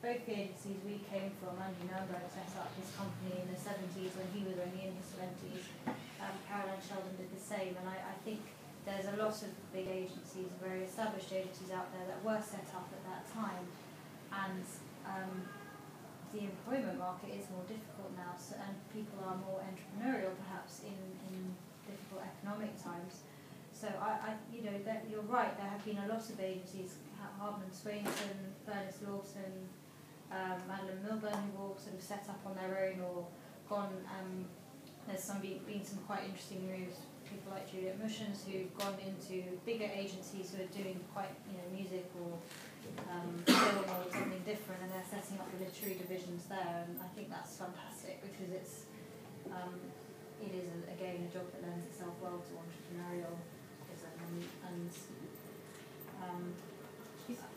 both the agencies we came from, Andy Nurnberg set up his company in the 70s when he was only in his 20s. Caroline Sheldon did the same, and I think there's a lot of big agencies, very established agencies out there that were set up at that time, and the employment market is more difficult now, so, and people are more entrepreneurial perhaps in difficult economic times. So you know, that you're right. There have been a lot of agencies, Hardman Swainson, Furness Lawson, Madeline Milburn, who all sort of set up on their own or gone. There's been some quite interesting moves. People like Juliet Mushens who've gone into bigger agencies who are doing quite, you know, music or film or something different, and they're setting up the literary divisions there. And I think that's fantastic because it is again a job that lends itself well to entrepreneurialism, and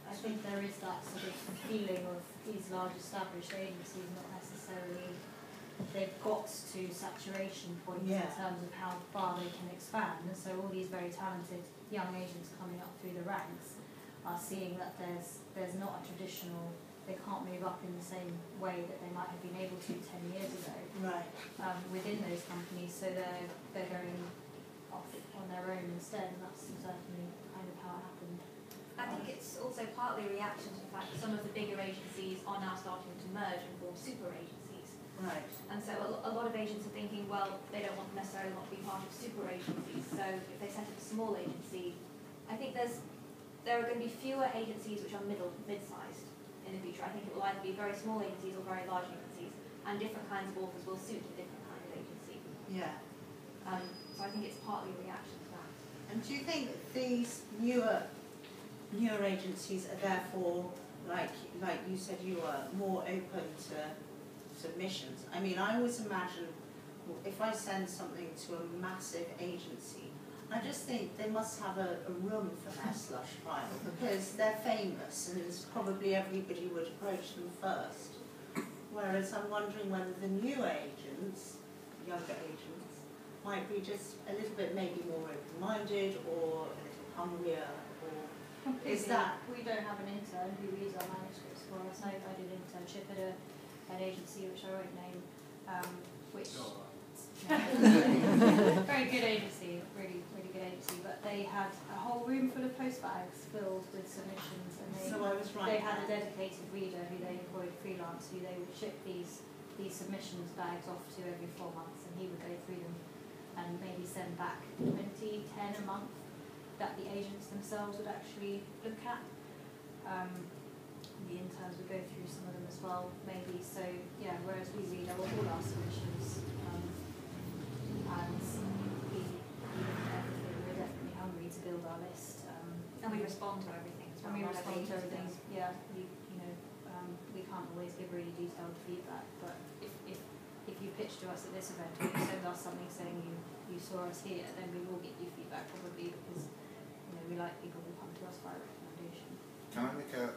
I think there is that sort of feeling of these large established agencies not necessarily, they've got to saturation points in terms of how far they can expand, and so all these very talented young agents coming up through the ranks are seeing that there's not a traditional, they can't move up in the same way that they might have been able to 10 years ago within those companies, so they're going off on their own instead, and that's certainly kind of how it happened. I think it's also partly a reaction to the fact that some of the bigger agencies are now starting to merge and form super agencies. Right. And so a lot of agents are thinking, well, they don't necessarily want to be part of super agencies, so if they set up a small agency, I think there are going to be fewer agencies which are mid-sized in the future. I think it will either be very small agencies or very large agencies, and different kinds of authors will suit a different kind of agency. Yeah. So I think it's partly a reaction to that. And do you think these newer agencies are therefore, like you said, you are more open to submissions? I mean, I always imagine if I send something to a massive agency, I just think they must have a room for their slush pile because they're famous and probably everybody would approach them first. Whereas I'm wondering whether the new agents, younger agents, might be just a little bit maybe more open-minded or a little hungrier, or is that... We don't have an intern who reads our manuscripts for us. I did an internship at an agency which I won't name, which very good agency, really good agency, but they had a whole room full of post bags filled with submissions, and they had a dedicated reader who they employed freelance, who they would ship these submissions bags off to every 4 months, and he would go through them and maybe send back 10 a month that the agents themselves would actually look at. The interns would go through some of them as well, maybe. So yeah, whereas we read all our submissions, and we're definitely hungry to build our list. And we respond to everything as well. And we respond to everything. Yeah, we can't always give really detailed feedback, but if you pitch to us at this event or you send us something saying you saw us here, then we will give you feedback probably, because we like people who come to us by recommendation. Can I make a